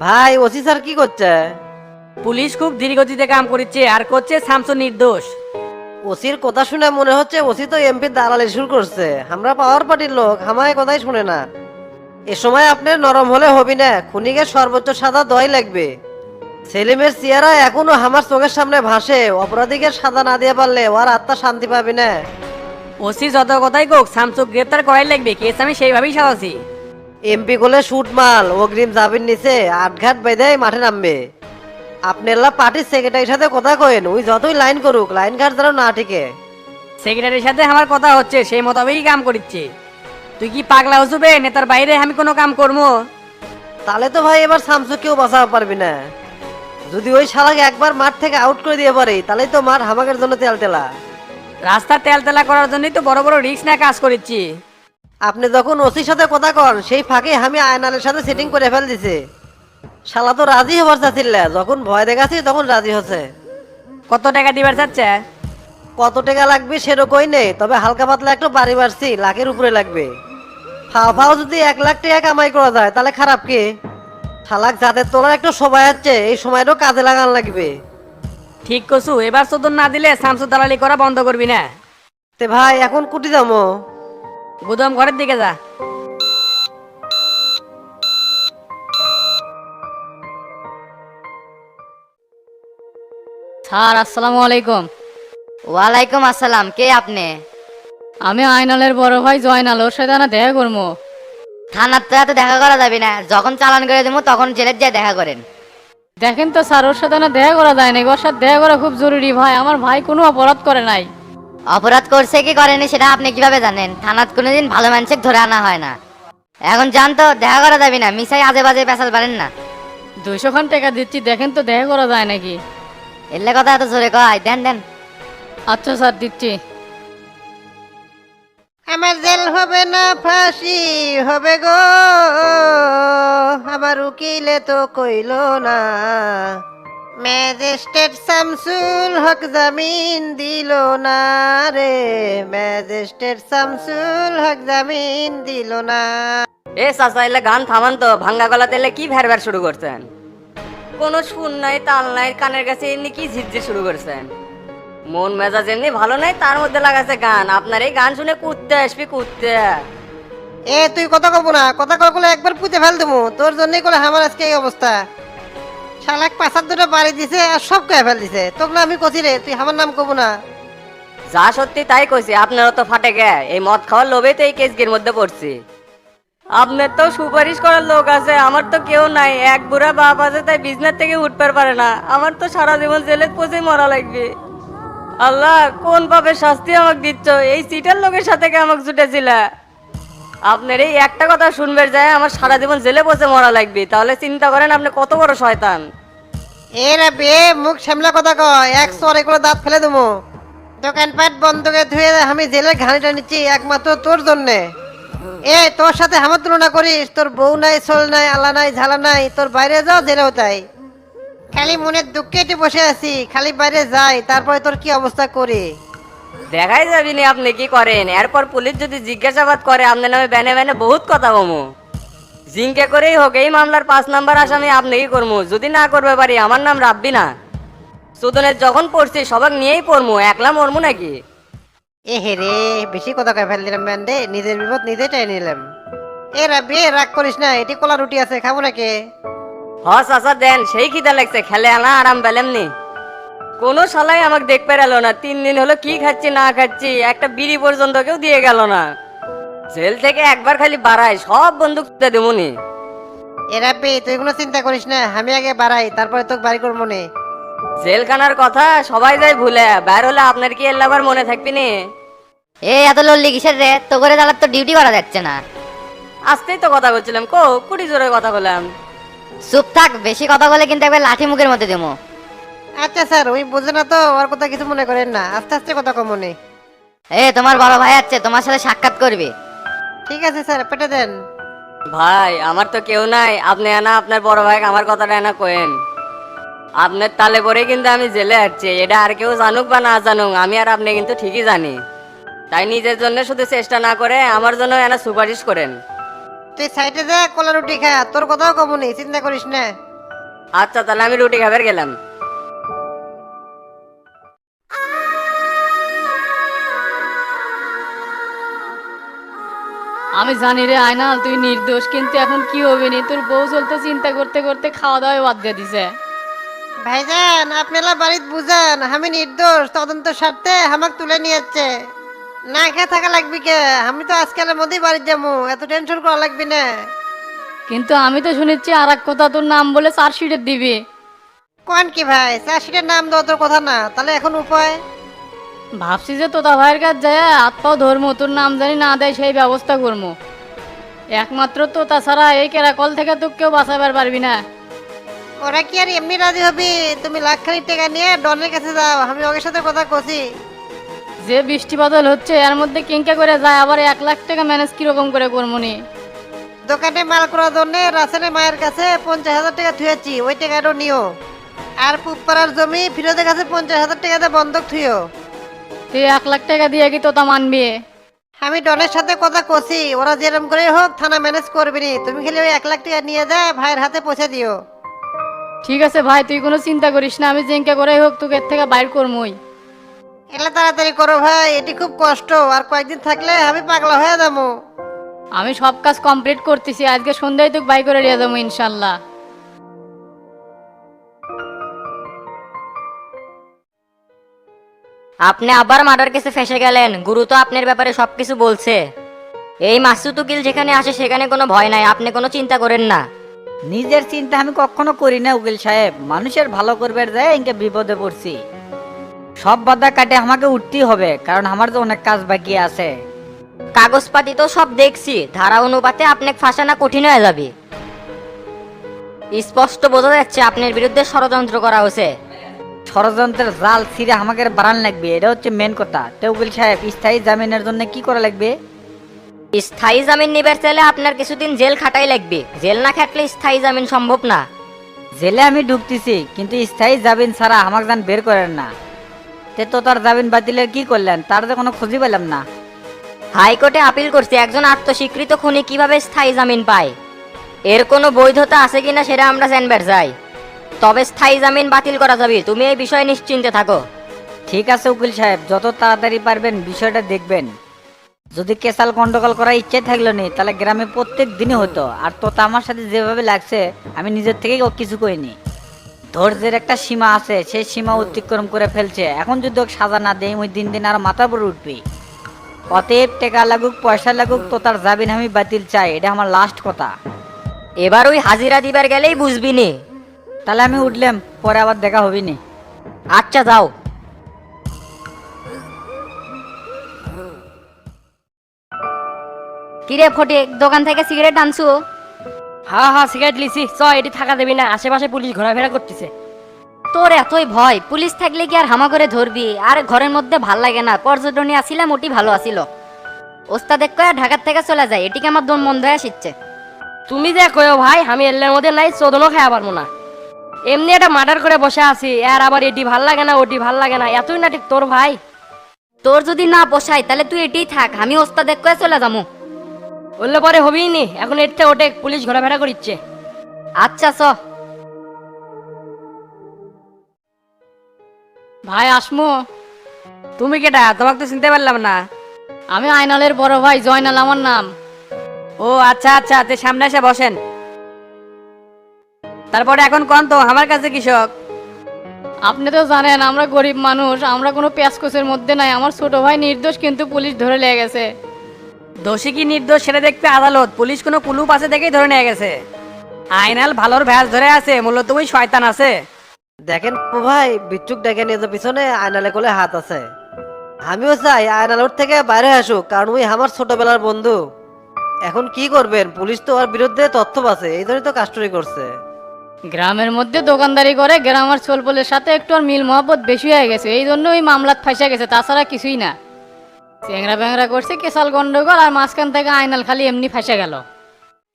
ভাই OC sir কি করছে? পুলিশ খুব ধীরগতিতে কাম করছে আর করছে শামসু নির্দোষ। ওসির কথা শুনে মনে হচ্ছে ওসি তো এমপি দালালি শুরু করছে। আমরা পাওয়ার পার্টির লোক, আমায় কথাই শুনে না। এ সময় আপনি নরম হলে হবি না, খুনিকে সর্বোচ্চ সাজা দেওয়াই লাগবে। সেলিমের চেহারা এখনো আমার চোখের সামনে ভাসে। অপরাধীকে সাজা না দিয়ে পারলে ওর আত্মা শান্তি পাবি না। ওসি যত কথাই কোক শামসু গ্রেপ্তার করাই লাগবে, কেস আমি সেইভাবেই সাজাছি। এমপি গোলে শুট মাল অগ্রিম জামিন নিচে আটঘাট বেঁধে মাঠে নামবে। আপনারা পার্টির সেক্রেটারির সাথে কথা কয়েন, ওই যতই লাইন করুক লাইন ঘাট যেন না টিকে। সেক্রেটারির সাথে আমার কথা হচ্ছে, সেই মোতাবেকই কাম করছে। তুই কি পাগলা হসুবে নেতার বাইরে আমি কোনো কাম করবো? তাহলে তো ভাই এবার শামসু কেউ বাঁচাতে পারবি না। যদি ওই শালাকে একবার মাঠ থেকে আউট করে দিয়ে পারি তাহলে তো মাঠ হামাকের জন্য তেল তেলা। রাস্তা তেলতেলা করার জন্যই তো বড় বড় রিস্ক নিয়ে কাজ করেছি। আপনি যখন ওসির সাথে কথা কন সেই ফাঁকে আমি আয়নালের সাথে সেটিং করে ফেল দিছে। শালা তো রাজি হবার চাচ্ছিল, যখন ভয় দেখাচ্ছি তখন রাজি হচ্ছে। কত টাকা দিবার চাচ্ছে? কত টাকা লাগবে সেরকমই নেই, তবে হালকা পাতলা একটু বাড়ি বাড়ছি, লাখের উপরে লাগবে। ফাও ফাও যদি 1 লাখ টাকা কামাই করা যায় তাহলে খারাপ কি? শালাক যাদের তোলার একটু সময় হচ্ছে, এই সময়টাও কাজে লাগান লাগবে। ঠিক কছু, এবার চোদন না দিলে শামসু দালালি করা বন্ধ করবি না। তে ভাই এখন কুটি যাবো? গুদাম ঘরের দিকে যা। স্যার আসসালামু আলাইকুম। ওয়ালাইকুম আসসালাম। কে আপনি? আমি আইনালের বড় ভাই জয়নাল, ওর সাথে না দেখা করবো। থানার তো এত দেখা করা যাবে না, যখন চালান করে দেবো তখন জেলের যায় দেখা করেন। দেখেন তো স্যার, ওর সাথে না দেখা করা যায় না, ওর সাথে দেখা করা খুব জরুরি। ভাই আমার ভাই কোনো অপরাধ করে নাই। অপরাধ করছে কি করেনি সেটা আপনি কিভাবে জানেন? থানাত কোনোদিন ভালো মানুষকে ধরে আনা হয় না। এখন জান তো দেখা করা যাবে না, মিসাই আজে বাজে পেশাল পারেন না। 200 খান টাকা দিচ্ছি, দেখেন তো দেখা করা যায় নাকি। এলে কথা এত জোরে কয়, দেন দেন। আচ্ছা স্যার দিচ্ছি। আমার জেল হবে না ফাঁসি হবে গো, আমার উকিলে তো কইল না। ম্যাজিস্ট্রেট শামসুল হক জামিন দিল না রে, ম্যাজিস্ট্রেট শামসুল হক জামিন দিল না। এ চাচা এলে গান থামান তো, ভাঙ্গা গলা তেলে কি ভ্যার শুরু করছেন? কোনো সুর নাই তাল নাই, কানের কাছে এমনি কি ঝিরঝির শুরু করছেন? মন মেজাজ এমনি ভালো নাই, তার মধ্যে লাগাছে গান। আপনার এই গান শুনে কুদতে আসবি কুদতে। এ তুই কথা কব না, কথা কলে একবার পুঁতে ফেল দেবো। তোর জন্যই করে আমার আজকে এই অবস্থা। শালাক পাশার দুটো বাড়ি দিছে আর সব কয়ে ফেল দিছে। তোকে আমি কছি রে, তুই আমার নাম কব না। যা সত্যি তাই কইছি, আপনারও তো ফাটে গে। এই মদ খাওয়ার লোভে তো এই কেসগির মধ্যে পড়ছি। আপনার তো সুপারিশ করার লোক আছে, আমার তো কেউ নাই। এক বুড়া বাপ আছে, তাই বিজনেস থেকে উঠতে পারে না। আমার তো সারা জীবন জেলে পচে মরা লাগবে। আল্লাহ, কোন পাপের শাস্তি আমাকে দিচ্ছ? এই সিটার লোকের সাথে কে আমাকে জুটেছিল? আপনার এই একটা কথা শুনবে যায় আমার সারা জীবন জেলে পচে মরা লাগবে, তাহলে চিন্তা করেন আপনি কত বড় শয়তান। এ রে বে, মুখ সামলা কথা কয়, এক সরে করে দাঁত ফেলে দেবো। দোকানপাট বন্ধ করে ধুয়ে আমি জেলের ঘানিটা নিচ্ছি একমাত্র তোর জন্যে। এ তোর সাথে আমার তুলনা করিস? তোর বউ নাই, সোল নাই, আলা নাই, ঝালা নাই, তোর বাইরে যাও জেলেও তাই। খালি মনের দুঃখে একটু বসে আছি, খালি বাইরে যাই তারপরে তোর কি অবস্থা করি। দেখাই যাবিনি আপনি কি করেন। এরপর পুলিশ যদি জিজ্ঞাসাবাদ করে আপনার নামে ব্যানে ব্যানে বহুত কথা কমু। জিঙ্কে করেই হোক এই মামলার 5 নাম্বার আসামি আপনাকেই করবো। যদি না করবে পারি, আমার নাম রাব্বি না। সুদনের যখন পড়ছি সবাক নিয়েই পড়মু, একলা মরমু নাকি? এ হে রে, বেশি কথা কয়ে ফেল দিলাম ব্যান্ডে, নিজের বিপদ নিজে টেনে নিলাম। এ রাব্বি রাগ করিস না, এটি কলা রুটি আছে, খাবো নাকি? হ চাচা দেন, সেই খিদা লাগছে, খেলে আনা আরাম পেলেমনি। কোনো শালাই আমাকে দেখতে পেলো না। 3 দিন হলো কি খাচ্ছি না খাচ্ছি, একটা বিড়ি পর্যন্ত কেউ দিয়ে গেল না। জেল থেকে একবার খালি বাড়ায় সব বন্দুক দেবনি। এ রাব্বি তুই কোনো চিন্তা করিস না, আমি আগে বাড়াই তারপরে তোকে বাড়ি করবো নে। জেলখানার কথা সবাই যায় ভুলে, বাইর হলে আপনার কি এর আবার মনে থাকবি নি? এ এত লল্লি কিসের রে? তো করে দালার তো ডিউটি করা যাচ্ছে না। আসতেই তো কথা বলছিলাম, কুড়ি জোরে কথা বললাম। চুপ থাক, বেশি কথা বলে কিন্তু একবার লাঠি মুখের মধ্যে দেবো। আচ্ছা স্যার, ওই বোঝে না তো, ওর কথা কিছু মনে করেন না, আস্তে আস্তে কথা কম মনে। এ তোমার বড় ভাই আছে, তোমার সাথে সাক্ষাৎ করবে। ঠিক আছে স্যার, পেটে দেন। ভাই আমার তো কেউ নাই, আপনি আনা আপনার বড় ভাই আমার কথাটা এনা কোয়েন। আপনার তালে পরে কিন্তু আমি জেলে আসছি, এটা আর কেউ জানুক বা না জানুক, আমি আর আপনি কিন্তু ঠিকই জানি। তাই নিজের জন্য শুধু চেষ্টা না করে আমার জন্য এনা সুপারিশ করেন। তুই সাইডে যা, কলা রুটি খা, তোর কথাও কমনি, চিন্তা করিস না। আচ্ছা তাহলে আমি রুটি খাবার গেলাম। আমি জানি রে আয়নাল তুই নির্দোষ, কিন্তু এখন কি হবে নি, তোর বউ চলতে চিন্তা করতে করতে খাওয়া দাওয়া বাদ দিয়ে দিছে। ভাইজান আপনারা বাড়িতে বুঝান আমি নির্দোষ, তদন্ত স্বার্থে আমাকে তুলে নিয়ে যাচ্ছে। না খেয়ে থাকা লাগবে কে? আমি তো আজকালের মধ্যেই বাড়িতে যাবো, এত টেনশন করা লাগবে না। কিন্তু আমি তো শুনেছি আর এক কথা, তোর নাম বলে চার্জশিটের দিবি। কোন কি ভাই, চাষিটার নাম দেওয়া তোর কথা না, তাহলে এখন উপায়? ভাবছি যে তোতা ভাইয়ের কাছে যায় হাত পাও ধরমু, তোর নাম জানি না দেয় সেই ব্যবস্থা করবো। একমাত্র তোতা ছাড়া এই কেরাকল থেকে তো কেউ বাঁচাবার পারবি না। ওরা কি আর এমনি রাজি হবি? তুমি লাখখানিক টাকা নিয়ে ডনের কাছে যাও, আমি ওর সাথে কথা কছি। যে বৃষ্টি বাদল হচ্ছে এর মধ্যে কিংকা করে যায়, আবার 1 লাখ টাকা ম্যানেজ কিরকম করে করমুনি? দোকানে মাল করার জন্য রাসেলের মায়ের কাছে 50,000 টাকা থুয়েছি, ওই টাকাটা নিও। আর পুপাড়ার জমি ফিরোদের কাছে 50,000 টাকাতে বন্ধক থুইও। তুই 1 লাখ টাকা দিয়ে কি তোতা মানবি? আমি ডনের সাথে কথা কছি, ওরা যেরকম করে হোক থানা ম্যানেজ করবি নি, তুমি খালি ওই 1 লাখ টাকা নিয়ে যা ভাইয়ের হাতে পৌঁছে দিও। ঠিক আছে ভাই, তুই কোনো চিন্তা করিস না, আমি জিঙ্কা করে হোক তোকে এর থেকে বাইর করমুই। এলে তাড়াতাড়ি করো ভাই, এটি খুব কষ্ট, আর কয়েকদিন থাকলে আমি পাগলা হয়ে যাবো। আমি সব কাজ কমপ্লিট করতেছি, আজকে সন্ধ্যায় তোকে বাই করে নিয়ে যাবো ইনশাল্লাহ। আপনি আবার মার্ডার কেসে ফেসে গেলেন। গুরু তো আপনার ব্যাপারে সবকিছু বলছে। এই মাসুদ উকিল যেখানে আসে সেখানে কোনো ভয় নাই, আপনি কোনো চিন্তা করেন না। নিজের চিন্তা আমি কখনো করি না উকিল সাহেব, মানুষের ভালো করবার যায় ইনকে বিপদে পড়ছি। সব বাধা কাটে আমাকে উঠতেই হবে, কারণ আমার তো অনেক কাজ বাকি আছে। কাগজপাতি তো সব দেখছি, ধারা অনুপাতে আপনাকে ফাঁসানো কঠিন হয়ে যাবে। স্পষ্ট বোঝা যাচ্ছে আপনার বিরুদ্ধে ষড়যন্ত্র করা হয়েছে। ষড়যন্ত্রের জাল ছিঁড়ে আমাকে বাড়ান লাগবে, এটা হচ্ছে মেন কথা। তো উকিল সাহেব, স্থায়ী জামিনের জন্য কি করা লাগবে? স্থায়ী জামিন নিবার চাইলে আপনার কিছুদিন জেল খাটাই লাগবে। জেল না খাটলে স্থায়ী জামিন সম্ভব না। জেলে আমি ঢুকতেছি, কিন্তু স্থায়ী জামিন ছাড়া আমাকে যান বের করেন না। তে তো তার জামিন বাতিলের কি করলেন? তার তো কোনো খুঁজে পেলাম না। হাইকোর্টে আপিল করছে, একজন আত্মস্বীকৃত খুনি কিভাবে স্থায়ী জামিন পায়, এর কোনো বৈধতা আছে কিনা সেটা আমরা জানবার চাই। তবে স্থায়ী জামিন বাতিল করা যাবে, তুমি এই বিষয়ে নিশ্চিন্তে থাকো। ঠিক আছে উকিল সাহেব, যত তাড়াতাড়ি পারবেন বিষয়টা দেখবেন। যদি কেসাল গন্ডগোল করার ইচ্ছে থাকলো নি, তাহলে গ্রামে প্রত্যেক দিনই হতো। আর তো আমার সাথে যেভাবে লাগছে, আমি নিজের থেকেই কিছু করিনি। ধৈর্যের একটা সীমা আছে, সেই সীমা অতিক্রম করে ফেলছে। এখন যদি ওকে সাজা না দেয়, ওই দিন দিন আরো মাথার উপর উঠবি। অতএব টাকা লাগুক পয়সা লাগুক, তো তার জামিন আমি বাতিল চাই, এটা আমার লাস্ট কথা। এবার ওই হাজিরা দিবার গেলেই বুঝবি নি। তাহলে আমি উঠলাম, পরে আবার দেখা হবি নি। আচ্ছা যাও। কিরে ফটিক, দোকান থেকে সিগারেট আনছু? হ্যাঁ হ্যাঁ সিগারেট লিছি, চ এটি থাকা দেবি না, আশেপাশে পুলিশ ঘোরাফেরা করতেছে। তোর এতই ভয়, পুলিশ থাকলে কি আর হামা করে ধরবি? আর ঘরের মধ্যে ভাল লাগে না, পর্যটনে আসিলাম ওটি ভালো আসিল। ওস্তাদ কয়া ঢাকার থেকে চলে যায়, এটিকে আমার দম বন্ধ হয়ে আসছে। তুমি যে কয়ো ভাই, আমি এলের মধ্যে নাই চোদনও খাওয়া পারবো না। এমনি একটা মার্ডার করে বসে আছি, আর আবার এটি ভাল লাগে না ওটি ভাল লাগে না, এতই না ঠিক তোর ভাই। তোর যদি না পোষায় তাহলে তুই এটিই থাক, আমি ওস্তাদ কয়ে চলে যাবো। বললে পরে হবেই নি, এখন এতে ওটে পুলিশ ঘোরাফেরা করিচ্ছে। আচ্ছা চ। ভাই আসমো? তুমি কেটা? তোমাকে তো চিনতে পারলাম না। আমি আয়নালের বড় ভাই জয়নাল আমার নাম। ও আচ্ছা আচ্ছা, তে সামনে এসে বসেন। তারপরে এখন কোন তো আমার কাছে কৃষক। আপনি তো জানেন আমরা গরিব মানুষ, আমরা কোনো প্যাসকোসের মধ্যে নাই। আমার ছোট ভাই নির্দোষ, কিন্তু পুলিশ ধরে লেগে গেছে। দোষী কি নির্দোষ সেটা দেখবে আদালত, পুলিশ কোনো কুলুপ আছে দেখেই ধরে নিয়ে গেছে। আইনাল ভালোর ভ্যাস ধরে আছে, মূলত ওই শয়তান আছে। দেখেন ও ভাই, বিচ্ছুক ডেকে নিয়ে যে পিছনে আয়নালে কোলে হাত আছে। আমিও চাই আয়নালোর থেকে বাইরে আসুক, কারণ ওই আমার ছোটবেলার বন্ধু। এখন কি করবেন, পুলিশ তো ওর বিরুদ্ধে তথ্য পাচ্ছে, এই জন্যই তো কাস্টডি করছে। গ্রামের মধ্যে দোকানদারি করে, গ্রামের ছোলপলের সাথে একটু আর মিল মহব্বত বেশি হয়ে গেছে, এই জন্য ওই মামলাত ফাঁসা গেছে, তাছাড়া কিছুই না। চেংরা ব্যাংরা করছে, কেসাল গন্ডগোল, আর মাঝখান থেকে আয়নাল খালি এমনি ফাঁসা গেল।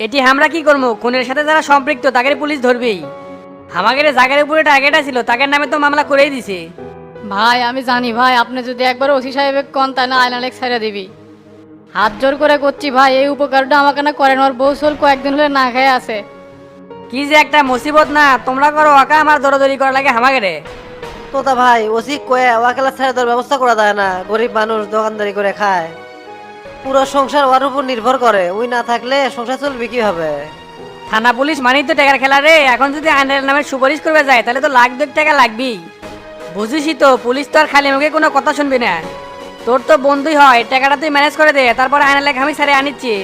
এটি আমরা কি করবো? খুনের সাথে যারা সম্পৃক্ত তাকে পুলিশ ধরবেই। আমাদের জায়গার উপরে টার্গেট ছিল, তাদের নামে তো মামলা করেই দিছে। ভাই আমি জানি ভাই, আপনি যদি একবার ওসি সাহেব কন, তাই না আয়নালেক ছেড়ে দিবি। হাত জোর করে করছি ভাই, এই উপকারটা আমাকে না করেন। ওর বউ সোল কয়েকদিন হলে না খেয়ে আছে। কি যে একটা মুসিবত না, তোমরা করো ওকা, আমার দৌড়াদৌড়ি করা লাগে হামাকে রে। তোতা ভাই ওসি কয়ে ওয়াকালা ছেড়ে দেওয়ার ব্যবস্থা করা যায় না, গরিব মানুষ দোকানদারি করে খায়, পুরো সংসার ওর উপর নির্ভর করে, ওই না থাকলে সংসার চলবে কি হবে? থানা পুলিশ মানেই তো টাকার খেলা রে, এখন যদি আইনের নামে সুপারিশ করবে যায় তাহলে তো লাখ 2 টাকা লাগবেই। বুঝিসই তো, পুলিশ তো আর খালি মুখে কোনো কথা শুনবি না। তোর তো বন্ধুই হয়, টাকাটা তুই ম্যানেজ করে দে, তারপর আইনের লেখা আমি সারে আনিচ্ছি।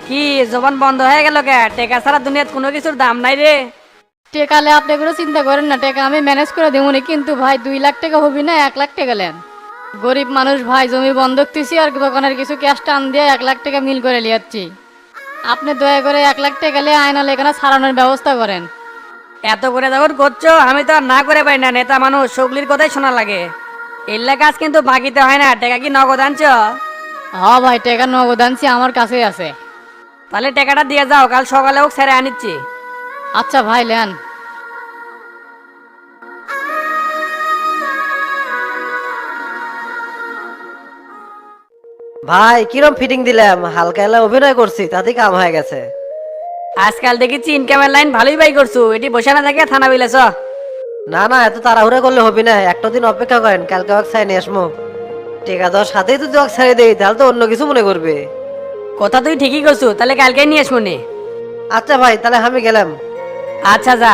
কি জবান বন্ধ হয়ে গেল কে? টাকা ছাড়া দুনিয়াত কোনো কিছুর দাম নাই রে। টেকালে আপনি কোনো চিন্তা করেন না, টাকা আমি ম্যানেজ করে দেবো নি, কিন্তু ভাই 2 লাখ টাকা হবি না 1 লাখ টাকা নেন। গরিব মানুষ ভাই, জমি বন্ধক দিছি আর দোকানের কিছু ক্যাশ টান দিয়ে 1 লাখ টাকা মিল করে লিয়াচ্ছি। আপনি দয়া করে 1 লাখ টাকা নিয়ে আয়না লেখানা ছাড়ানোর ব্যবস্থা করেন। এত করে যখন করছো আমি তো আর না করে পাই না, নেতা মানুষ সগলির কথাই শোনা লাগে। এল্লা কাজ কিন্তু বাকিতে হয় না, টাকা কি নগদ আনছো? হ্যাঁ ভাই, টাকা নগদ আনছি, আমার কাছেই আছে। তাহলে টাকাটা দিয়ে যাও, কাল সকালে হোক ছেড়ে আনিচ্ছি। আচ্ছা ভাই লেন। ভাই কিরম ফিটিং দিলাম, হালকা এলা অভিনয় করছি, তাতেই কাম হয়ে গেছে। আজকাল দেখেছি ইনকামের লাইন ভালোই বাই করছো, এটি বসে না থাকে থানা বিলেছ। না না, এত তাড়াহুড়া করলে হবি না, একটা দিন অপেক্ষা করেন, কালকে ওকে ছাই নিয়ে আসবো। টেকা দেওয়ার সাথেই তো ওকে ছেড়ে দেই, তাহলে তো অন্য কিছু মনে করবে। কথা তুই ঠিকই করছো, তাহলে কালকে নিয়ে আসবো নি। আচ্ছা ভাই, তাহলে আমি গেলাম। আচ্ছা যা।